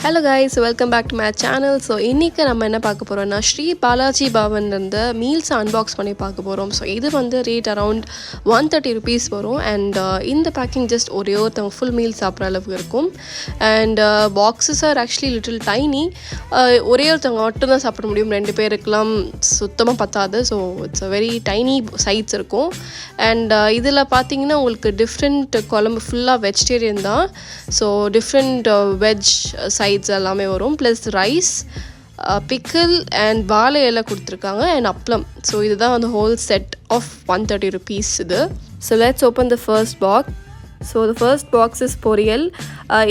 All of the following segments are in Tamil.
Hello guys, welcome back to my channel. So இன்னைக்கு நம்ம என்ன பார்க்க போறோம்னா ஸ்ரீ பாலாஜி பவன் இருந்து மீல்ஸ் அன்பாக்ஸ் பண்ணி பார்க்க போறோம். ஸோ இது வந்து ரேட் அரவுண்ட் 130 rupees வரும். அண்ட் இந்த பேக்கிங் ஜஸ்ட் ஒரே ஒருத்தவங்க ஃபுல் மீல் சாப்பிட்ற அளவுக்கு இருக்கும். And boxes are actually little tiny. ஒரே ஒருத்தவங்க மட்டும் தான் சாப்பிட முடியும், 2 பேருக்கெல்லாம் சுத்தமாக பத்தாது. So it's a very tiny sides இருக்கும். அண்ட் இதில் பார்த்தீங்கன்னா உங்களுக்கு டிஃப்ரெண்ட் குழம்பு ஃபுல்லாக வெஜிடேரியன் தான். ஸோ டிஃப்ரெண்ட் வெஜ் சைட்ஸ் எல்லாமே வரும். ப்ளஸ் ரைஸ், பிக்கிள் அண்ட் வாழை இலை கொடுத்துருக்காங்க அண்ட் அப்பளம். ஸோ இதுதான் வந்து ஹோல் செட் ஆஃப் 130 rupees இது. So let's open the first box. So the first box is பொரியல்.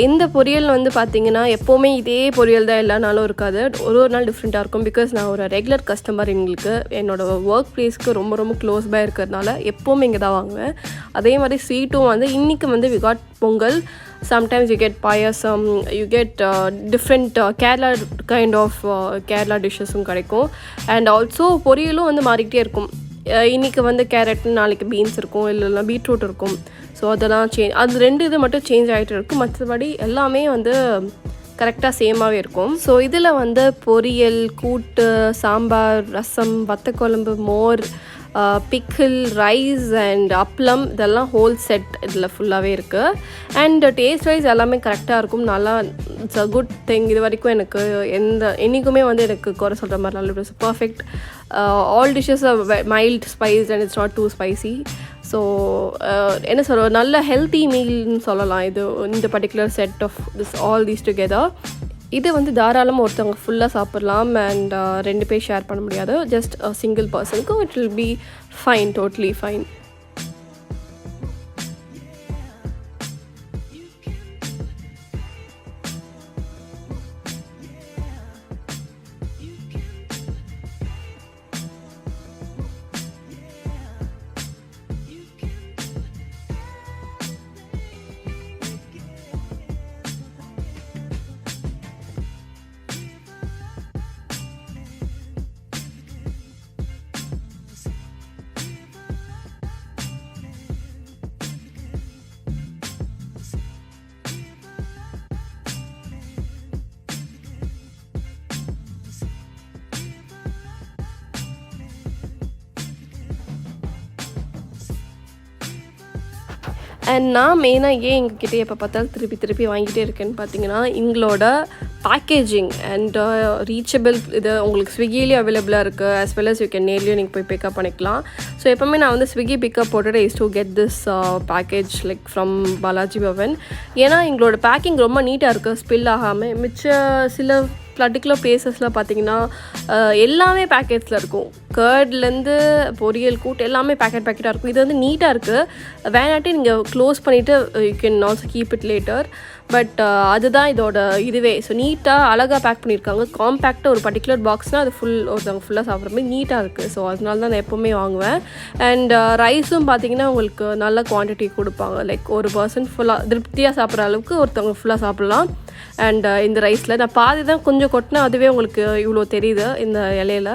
இந்த பொரியல் வந்து பார்த்திங்கன்னா எப்போவுமே இதே பொரியல் தான் எல்லா நாளும் இருக்காது, ஒரு நாள் டிஃப்ரெண்ட்டாக இருக்கும். பிகாஸ் நான் ஒரு ரெகுலர் கஸ்டமர், எங்களுக்கு என்னோடய ஒர்க் ப்ளேஸ்க்கு ரொம்ப ரொம்ப க்ளோஸ் பை இருக்கிறதுனால எப்போவுமே இங்கே தான் வாங்குவேன். அதே மாதிரி ஸ்வீட்டும் வந்து இன்றைக்கி வந்து we got pongal. Sometimes you get payasam, you get different Kerala kind of Kerala dishes-um கிடைக்கும். அண்ட் ஆல்சோ பொரியலும் வந்து மாறிக்கிட்டே இருக்கும். இன்றைக்கி வந்து கேரட், நாளைக்கு பீன்ஸ் இருக்கும், இல்லைன்னா பீட்ரூட் இருக்கும். ஸோ அதெல்லாம் அது 2 இது மட்டும் சேஞ்ச் ஆகிட்டு இருக்கும். மற்றபடி எல்லாமே வந்து கரெக்டாக சேமாகவே இருக்கும். ஸோ இதில் வந்து பொரியல், கூட்டு, சாம்பார், ரசம், வத்தக்குழம்பு, மோர், பிக்கிள், ரைஸ் அண்ட் அப்பளம், இதெல்லாம் ஹோல் செட் இதில் ஃபுல்லாகவே இருக்குது. அண்ட் டேஸ்ட் வைஸ் எல்லாமே கரெக்டாக இருக்கும். நல்லா இட்ஸ் அ குட் திங். இது வரைக்கும் எனக்கு என்றைக்குமே வந்து எனக்கு குறை சொல்கிற மாதிரி நல்லா it's perfect. All dishes are mild spice and it's not too spicy. So என்ன சொல்கிற நல்ல ஹெல்த்தி மீல்னு சொல்லலாம் இது, இந்த particular set of all these together. இது வந்து தாராளமாக ஒருத்தவங்க ஃபுல்லாக சாப்பிட்லாம். அண்ட் 2 பேர் ஷேர் பண்ண முடியாது, ஜஸ்ட் சிங்கிள் பர்சனுக்கு it will be fine, totally fine. And நான் மெயினாக ஏன் எங்ககிட்ட எப்போ பார்த்தாலும் திருப்பி வாங்கிட்டே இருக்கேன்னு பார்த்தீங்கன்னா எங்களோட பேக்கேஜிங் அண்ட் ரீச்சபிள். இது உங்களுக்கு ஸ்விக்கிலேயே அவைலபிளாக இருக்குது, as well as you can நேர்லேயும் நீங்கள் போய் பிக்கப் பண்ணிக்கலாம். ஸோ எப்போவுமே நான் வந்து ஸ்விக்கி பிக்கப் போட்டுட்டு is to get this package like from Balaji Bhavan. ஏன்னா எங்களோட பேக்கிங் ரொம்ப நீட்டாக இருக்குது, ஸ்பில் ஆகாமல். மிச்ச சில பர்டிகுலர் பிளேசஸில் பார்த்தீங்கன்னா எல்லாமே பேக்கெட்ஸில் இருக்கும். கர்ட்லேருந்து பொரியல், கூட்டு எல்லாமே பேக்கெட்டாக இருக்கும். இது வந்து நீட்டாக இருக்குது. வேணாட்டி நீங்கள் க்ளோஸ் பண்ணிவிட்டு you can also keep it later. But அதுதான் இதோட இதுவே. ஸோ நீட்டாக அழகாக பேக் பண்ணியிருக்காங்க. காம்பேக்டாக ஒரு பர்டிகுலர் பாக்ஸ்னால் அது ஒருத்தவங்க ஃபுல்லாக சாப்பிட்ற மாதிரி நீட்டாக இருக்குது. ஸோ அதனால தான் நான் எப்போவுமே வாங்குவேன். அண்ட் ரைஸும் பார்த்திங்கன்னா உங்களுக்கு நல்ல குவான்டிட்டி கொடுப்பாங்க. லைக் ஒரு பர்சன் ஃபுல்லாக திருப்தியாக சாப்பிட்ற அளவுக்கு ஒருத்தவங்க ஃபுல்லாக சாப்பிட்லாம். அண்ட் இந்த ரைஸில் நான் பாதி தான் கொஞ்சம் கொட்டினேன், அதுவே உங்களுக்கு இவ்வளோ தெரியுது இந்த இலையில.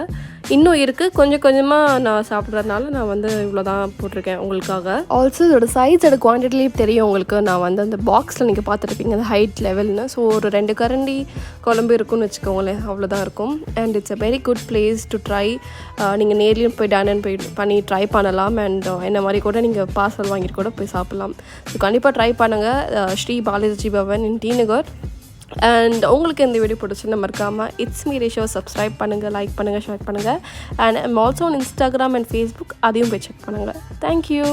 இன்னும் இருக்குது, கொஞ்சம் கொஞ்சமாக நான் சாப்பிட்றதுனால நான் வந்து இவ்வளோ தான் போட்டிருக்கேன் உங்களுக்காக. ஆல்சோ இதோட சைஸோட குவான்டிட்டிலேயே தெரியும் உங்களுக்கு. நான் வந்து அந்த பாக்ஸில் நீங்கள் பார்த்துருப்பீங்க அந்த ஹைட் லெவல்னு. ஸோ ஒரு 2 கரண்டி குழம்பு இருக்குன்னு வச்சுக்கோங்களேன், அவ்வளோதான் இருக்கும். And it's a very good place to try. நீங்கள் நேர்லேயும் போய் டான் பண்ணி ட்ரை பண்ணலாம். அண்ட் என்ன மாதிரி கூட நீங்கள் பார்சல் வாங்கிட்டு கூட போய் சாப்பிட்லாம். ஸோ கண்டிப்பாக ட்ரை பண்ணுங்கள். ஸ்ரீ பாலாஜி பவன் இன் tnagar. அண்ட் உங்களுக்கு இந்த வீடியோ பிடிச்சுன்னு மறக்காமல் இட்ஸ் மீ ரேஷோ சப்ஸ்கிரைப் பண்ணுங்கள், லைக் பண்ணுங்கள், ஷேர் பண்ணுங்கள். And I'm also on Instagram and Facebook, அதையும் போய் செக் பண்ணுங்கள். தேங்க்யூ.